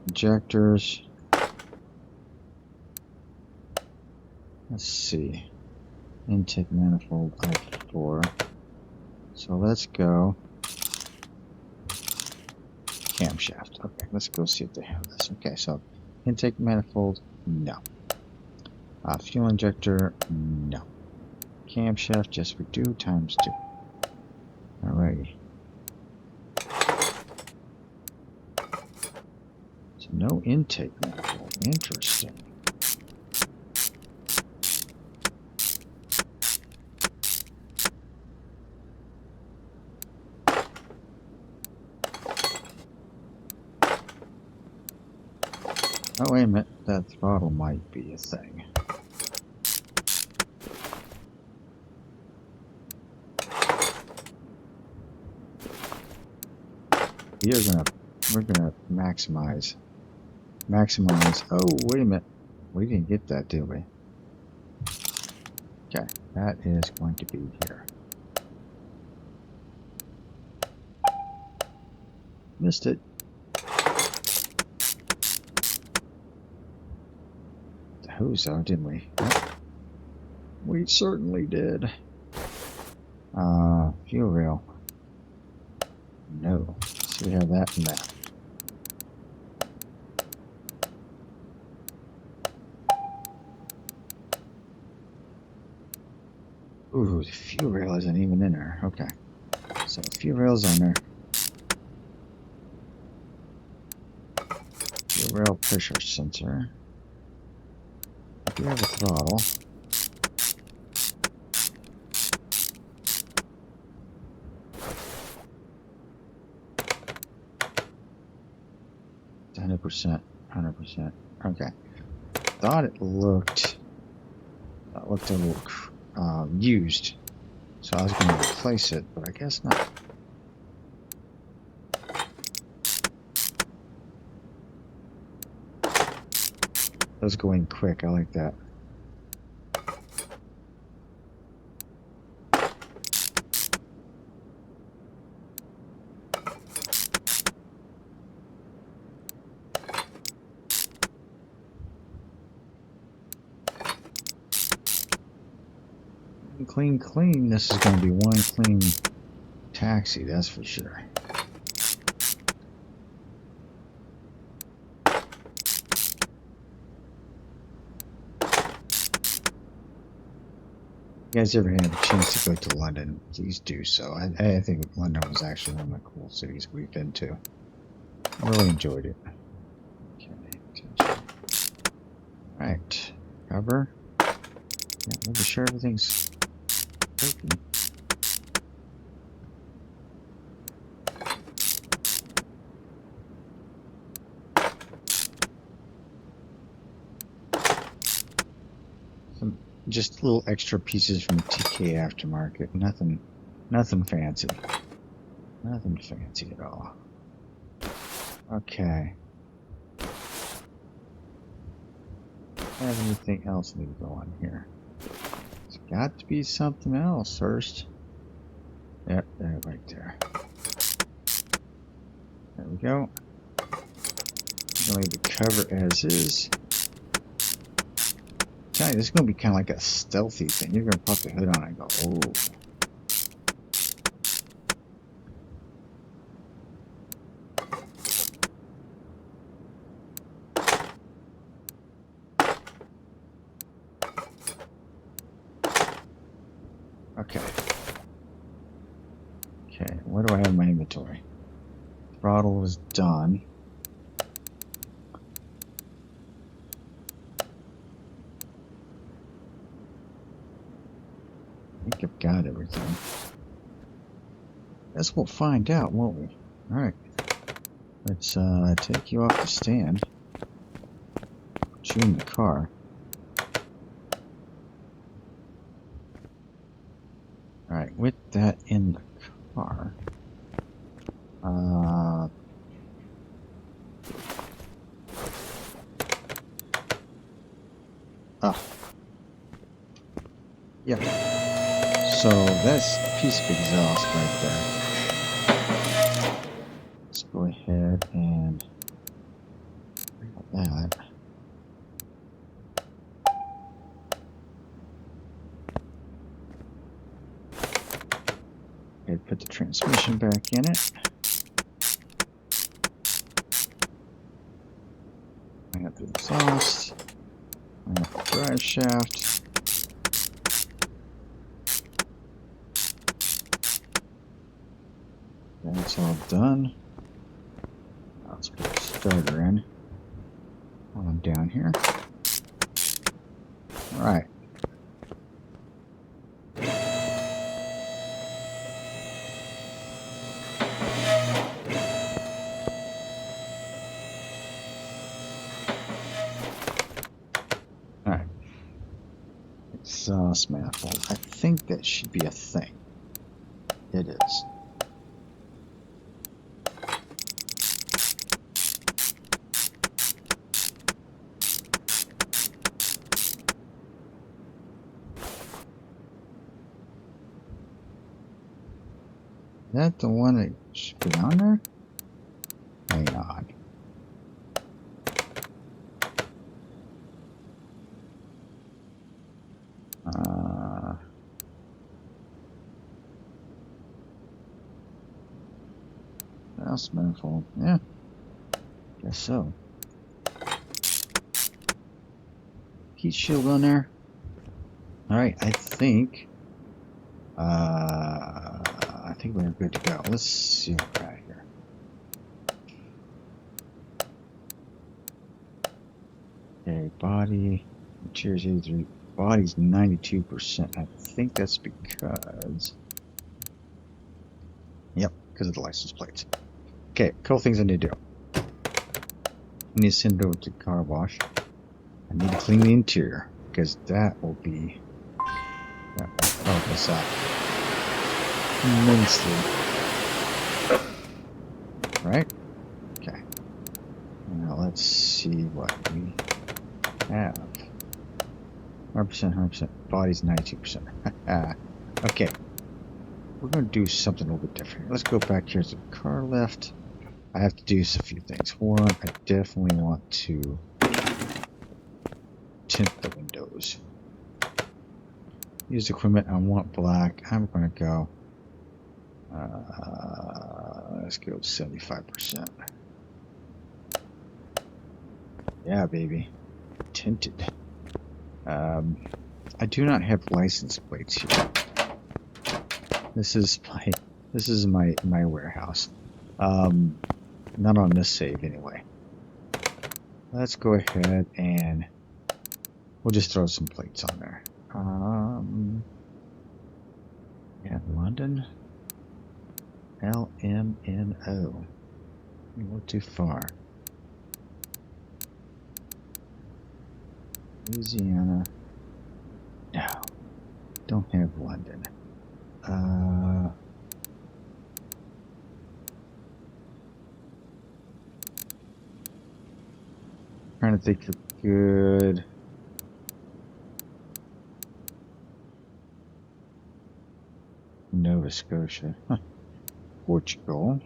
Injectors. Let's see. Intake manifold I4. So let's go camshaft. Okay, let's go see if they have this. Okay, so intake manifold, no. Fuel injector, no. Camshaft, yes we do, times 2. Alrighty. So no intake manifold, interesting. Oh, wait a minute, that throttle might be a thing. We're gonna maximize. Oh, wait a minute, we didn't get that, did we? Okay, that is going to be here. Missed it. The hose out, didn't we? Yep. We certainly did. Fuel rail. No. So we have that and that. Ooh, the fuel rail isn't even in there. Okay. So the fuel rail's on there. Fuel rail pressure sensor. I do have a throttle. It's 100%. 100%. Okay. Thought it looked a little used, so I was going to replace it, but I guess not. That was going quick. I like that. Clean. This is going to be one clean taxi, that's for sure. you guys ever had a chance to go to London, please do so. I think London was actually one of the cool cities we've been to. I really enjoyed it. Okay, attention. Alright, cover. Yeah, make sure everything's working. Some just little extra pieces from the TK aftermarket. Nothing fancy. Nothing fancy at all. Okay. Have anything else need to go on here? It's got to be something else, Hurst. Yep, there, right there. There we go. I'm going to leave the cover as is. This is going to be kind of like a stealthy thing. You're going to pop the hood on and go, oh. Okay. Okay, what do I have in my inventory? Throttle is done. I think I've got everything. Guess we'll find out, won't we? Alright. Let's take you off the stand. Put you in the car. Alright, with that in the car. Yeah. So that's a piece of exhaust right there. Let's go ahead and grab that. Okay, put the transmission back in it. Bring up the exhaust. Bring up the drive shaft. That's all done. Now let's put the starter in while I'm down here. Alright. Alright. Exhaust manifold. I think that should be a thing. It is. Is that the one that should be on there? Hang on. Exhaust manifold. Yeah. Guess so. Heat shield on there. Alright, I think we're good to go. Let's see what we're at here. Okay, body, interior's 83, body's 92%. I think that's because, yep, because of the license plates. Okay, couple things I need to do. I need to send it over to car wash. I need to clean the interior, because that will be, that will help us out immensely. Right? Okay. Now let's see what we have. 100%, 100%. Body's 92%. Okay. We're going to do something a little bit different. Let's go back here to the car lift. I have to do a few things. One, I definitely want to tint the windows. Use equipment. I want black. I'm going to go. Let's go 75%. Yeah, baby. Tinted. I do not have license plates here. This is my warehouse. Not on this save anyway. Let's go ahead and we'll just throw some plates on there. And London, LMNO. A little too far. Louisiana. No, don't have London. Trying to think of good. Nova Scotia. Huh. Portugal.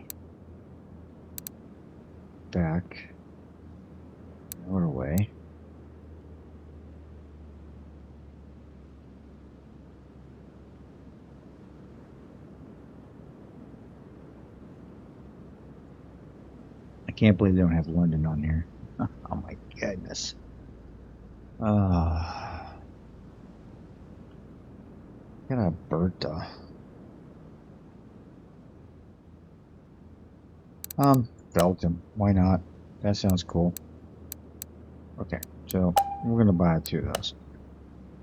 Back. Norway. I can't believe they don't have London on here. Oh my goodness. Got Alberta. Belgium. Why not? That sounds cool. Okay, so we're gonna buy 2 of those.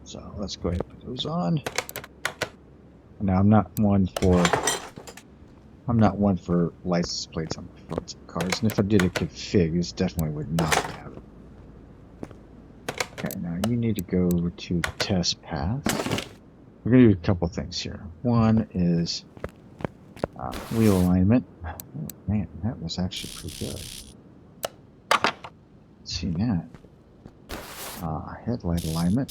So let's go ahead and put those on. Now I'm not one for license plates on the front of cars, and if I did a config, this definitely would not have it. Okay, now you need to go to test path. We're gonna do a couple things here. One is wheel alignment. Oh man, that was actually pretty good. Let's see that. Headlight alignment.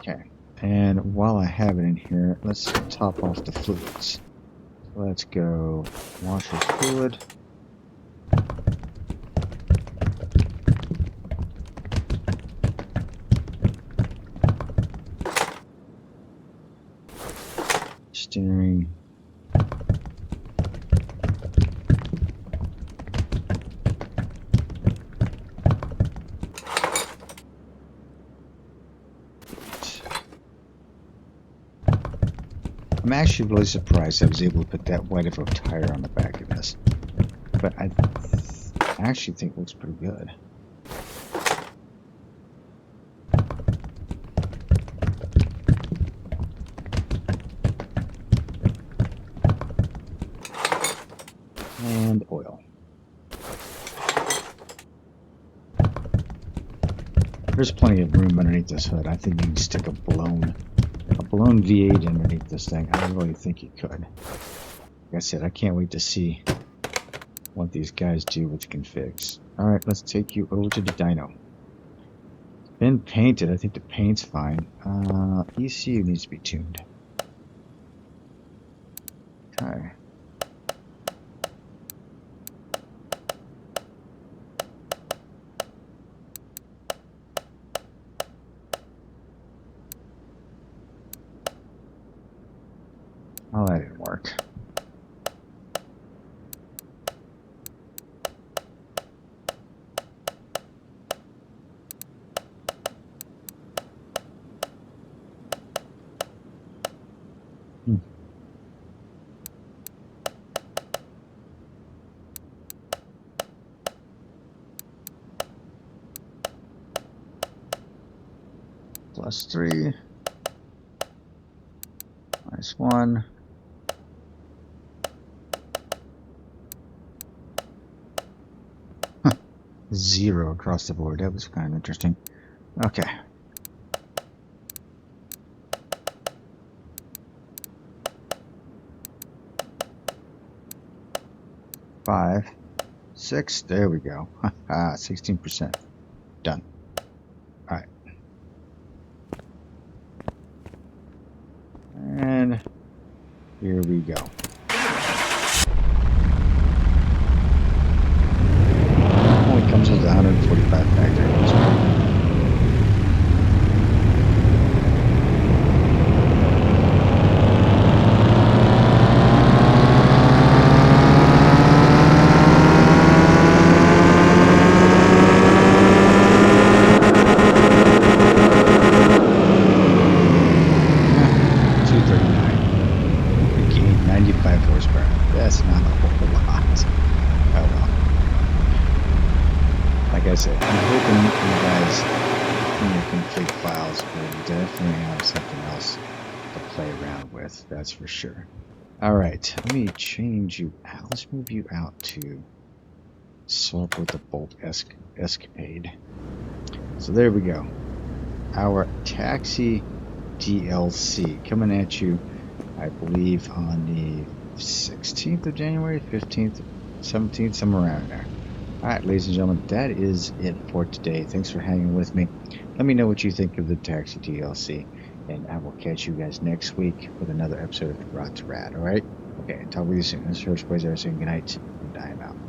Okay, and while I have it in here, let's top off the fluids. Let's go washer fluid. Steering. I'm actually really surprised I was able to put that wide of a tire on the back of this. But I actually think it looks pretty good. And oil. There's plenty of room underneath this hood. I think you can stick a blown V8 underneath this thing. I really think you could. Like I said, I can't wait to see what these guys do with the configs. Alright, let's take you over to the dyno. It's been painted. I think the paint's fine. ECU needs to be tuned. Okay. Oh, that didn't work. +3. -1. Zero across the board. That was kind of interesting. Okay. Five, 6. There we go. 16%. Done. All right. And here we go. Comes with 145 factor. 25 horsepower. That's not a whole lot. Oh well. Like I said, I'm hoping you guys in your config files will definitely have something else to play around with. That's for sure. All right, let me change you out. Let's move you out to swap with the Bolt Escapade. So there we go. Our taxi DLC coming at you, I believe, on the 16th of January, 15th, 17th, somewhere around there. All right, ladies and gentlemen, that is it for today. Thanks for hanging with me. Let me know what you think of the taxi DLC, and I will catch you guys next week with another episode of Rot2Rad. All right? Okay, talk with you soon. This is Hurst Quayzar saying good night, and I am out.